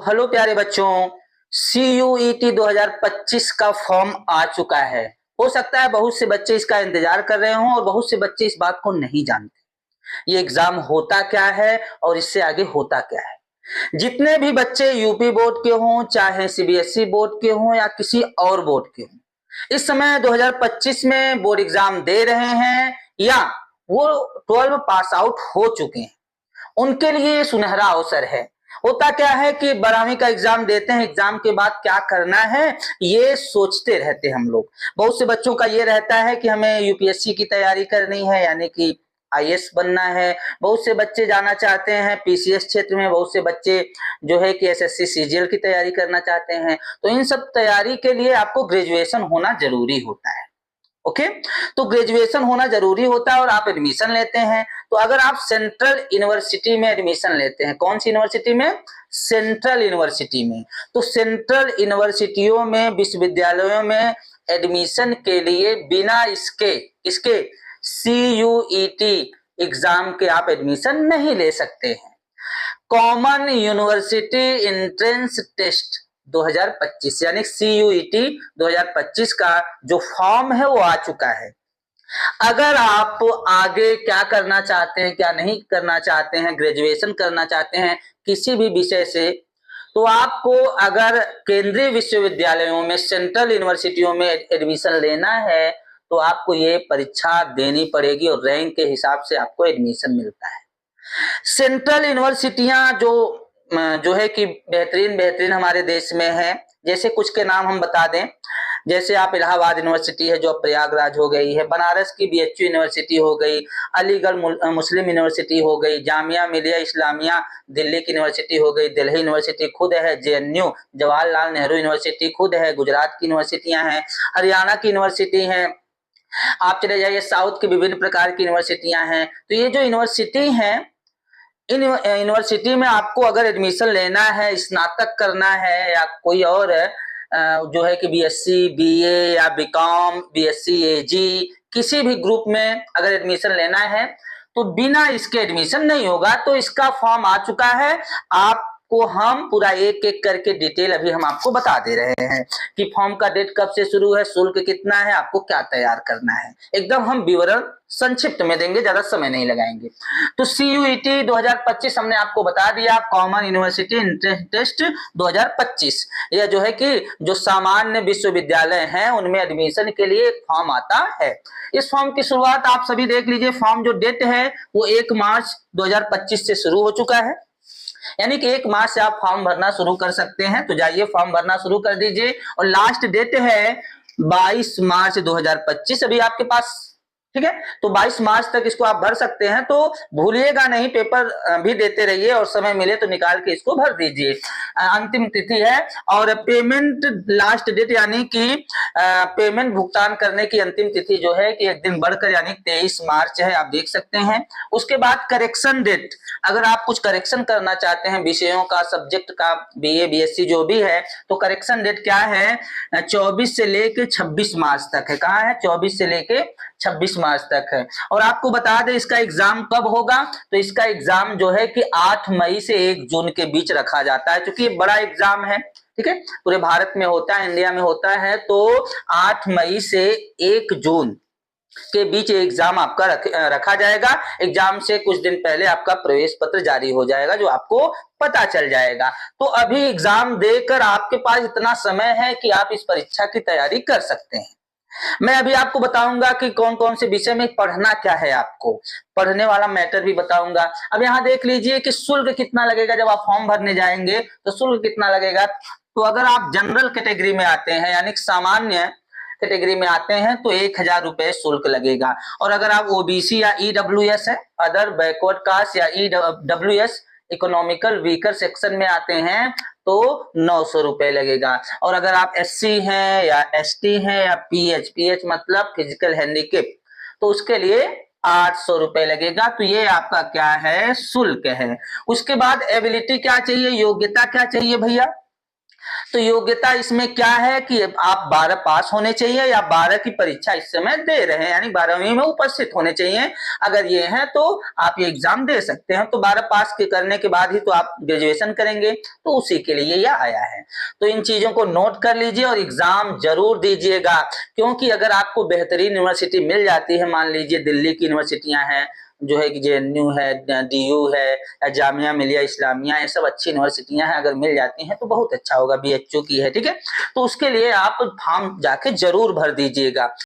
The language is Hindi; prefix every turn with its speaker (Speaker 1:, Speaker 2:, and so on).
Speaker 1: हेलो प्यारे बच्चों, CUET 2025 का फॉर्म आ चुका है। हो सकता है बहुत से बच्चे इसका इंतजार कर रहे हों और बहुत से बच्चे इस बात को नहीं जानते। ये एग्जाम होता क्या है और इससे आगे होता क्या है। जितने भी बच्चे यूपी बोर्ड के हों, चाहे CBSE बोर्ड के हों या किसी और बोर्ड के हों, इस समय 2025 में बोर्ड एग्जाम दे रहे हैं या वो 12 पास आउट हो चुके हैं, उनके लिए सुनहरा अवसर है। होता क्या है कि 12वीं का एग्जाम देते हैं, एग्जाम के बाद क्या करना है ये सोचते रहते हम लोग। बहुत से बच्चों का ये रहता है कि हमें यूपीएससी की तैयारी करनी है, यानी कि आईएएस बनना है। बहुत से बच्चे जाना चाहते हैं पीसीएस क्षेत्र में, बहुत से बच्चे जो है कि एसएससी सीजीएल की तैयारी करना चाहते हैं। तो इन सब तैयारी के लिए आपको ग्रेजुएशन होना जरूरी होता है। ओके, तो ग्रेजुएशन होना जरूरी होता है और आप एडमिशन लेते हैं। तो अगर आप सेंट्रल यूनिवर्सिटी में एडमिशन लेते हैं, कौन सी यूनिवर्सिटी में? सेंट्रल यूनिवर्सिटी में। तो सेंट्रल यूनिवर्सिटियों में, विश्वविद्यालयों में एडमिशन के लिए बिना इसके CUET एग्जाम के आप एडमिशन नहीं ले सकते हैं। कॉमन यूनिवर्सिटी एंट्रेंस टेस्ट 2025 यानी CUET 2025 का जो फॉर्म है वो आ चुका है। अगर आप आगे क्या करना चाहते हैं, क्या नहीं करना चाहते हैं, ग्रेजुएशन करना चाहते हैं किसी भी विषय से, तो आपको अगर केंद्रीय विश्वविद्यालयों में, सेंट्रल यूनिवर्सिटियों में एडमिशन लेना है तो आपको ये परीक्षा देनी पड़ेगी और रैंक के हिसाब से आपको एडमिशन मिलता है। सेंट्रल यूनिवर्सिटियां जो है कि बेहतरीन हमारे देश में है। जैसे कुछ के नाम हम बता दें, जैसे आप इलाहाबाद यूनिवर्सिटी है जो प्रयागराज हो गई है, बनारस की BHU यूनिवर्सिटी हो गई, अलीगढ़ मुस्लिम यूनिवर्सिटी हो गई, जामिया मिलिया इस्लामिया दिल्ली की यूनिवर्सिटी हो गई, दिल्ली यूनिवर्सिटी खुद है, JNU जवाहरलाल नेहरू यूनिवर्सिटी खुद है, गुजरात की यूनिवर्सिटियां हैं, हरियाणा की यूनिवर्सिटी है। आप चले जाइए साउथ की विभिन्न प्रकार की यूनिवर्सिटियां हैं। तो ये जो यूनिवर्सिटी है, इन यूनिवर्सिटी में आपको अगर एडमिशन लेना है, स्नातक करना है या कोई और जो है कि BSc BA या BCom BSc AG किसी भी ग्रुप में अगर एडमिशन लेना है तो बिना इसके एडमिशन नहीं होगा। तो इसका फॉर्म आ चुका है, आपको हम पूरा एक एक करके डिटेल अभी हम आपको बता दे रहे हैं कि फॉर्म का डेट कब से शुरू है, शुल्क कितना है, आपको क्या तैयार करना है। एकदम हम विवरण संक्षिप्त में देंगे, ज्यादा समय नहीं लगाएंगे। तो CUET 2025 हमने आपको बता दिया, कॉमन यूनिवर्सिटी एंट्रेंस टेस्ट 2025। यह जो है कि जो सामान्य विश्वविद्यालय हैं उनमें एडमिशन के लिए एक फॉर्म आता है। इस फॉर्म की शुरुआत आप सभी देख लीजिए, फॉर्म जो डेट है वो 1 मार्च 2025 से शुरू हो चुका है, यानी कि 1 मार्च से आप फॉर्म भरना शुरू कर सकते हैं। तो जाइए फॉर्म भरना शुरू कर दीजिए और लास्ट डेट है 22 मार्च 2025 अभी आपके पास, ठीक है। तो 22 मार्च तक इसको आप भर सकते हैं। तो भूलिएगा नहीं, पेपर भी देते रहिए और समय मिले तो निकाल के इसको भर दीजिए। अंतिम तिथि है और पेमेंट लास्ट डेट यानी कि पेमेंट भुगतान करने की अंतिम तिथि जो है कि एक दिन बढ़कर यानी 23 मार्च है, आप देख सकते हैं। उसके बाद करेक्शन डेट, अगर आप कुछ करेक्शन करना चाहते हैं विषयों का, सब्जेक्ट का, BA BSc जो भी है, तो करेक्शन डेट क्या है? 24 से लेके 26 मार्च तक है। कहाँ है? 24 से लेके 26 मार्च तक है। और आपको बता दें इसका एग्जाम कब होगा, तो इसका एग्जाम जो है कि 8 मई से 1 जून के बीच रखा जाता है, क्योंकि ये बड़ा एग्जाम है, ठीक है, पूरे भारत में होता है, इंडिया में होता है। तो 8 मई से 1 जून के बीच एग्जाम आपका रखा जाएगा। एग्जाम से कुछ दिन पहले आपका प्रवेश पत्र जारी हो जाएगा जो आपको पता चल जाएगा। तो अभी एग्जाम देकर आपके पास इतना समय है कि आप इस परीक्षा की तैयारी कर सकते हैं। मैं अभी आपको बताऊंगा कि कौन कौन से विषय में पढ़ना क्या है, आपको पढ़ने वाला मैटर भी बताऊंगा। अब यहाँ देख लीजिए कि शुल्क कितना लगेगा जब आप फॉर्म भरने जाएंगे, तो शुल्क कितना लगेगा। तो अगर आप जनरल कैटेगरी में आते हैं यानी सामान्य कैटेगरी में आते हैं तो 1000 रुपए शुल्क लगेगा। और अगर आप OBC या EWS है, अदर बैकवर्ड कास्ट या EWS इकोनॉमिकल वीकर सेक्शन में आते हैं तो 900 रुपए लगेगा। और अगर आप SC हैं या ST हैं या PH मतलब फिजिकल हैंडीकेप, तो उसके लिए 800 रुपए लगेगा। तो ये आपका क्या है? शुल्क है। उसके बाद एबिलिटी क्या चाहिए, योग्यता क्या चाहिए भैया? तो योग्यता इसमें क्या है कि आप 12 पास होने चाहिए या 12 की परीक्षा इस समय दे रहे हैं, यानी 12वीं में उपस्थित होने चाहिए। अगर ये है तो आप ये एग्जाम दे सकते हैं। तो 12 पास के करने के बाद ही तो आप ग्रेजुएशन करेंगे, तो उसी के लिए यह आया है। तो इन चीजों को नोट कर लीजिए और एग्जाम जरूर दीजिएगा, क्योंकि अगर आपको बेहतरीन यूनिवर्सिटी मिल जाती है, मान लीजिए दिल्ली की यूनिवर्सिटियां हैं जो है कि JNU है, DU है या जामिया मिलिया इस्लामिया, ये सब अच्छी यूनिवर्सिटियां हैं, अगर मिल जाती हैं तो बहुत अच्छा होगा। BHU की है, ठीक है। तो उसके लिए आप फॉर्म जाके जरूर भर दीजिएगा।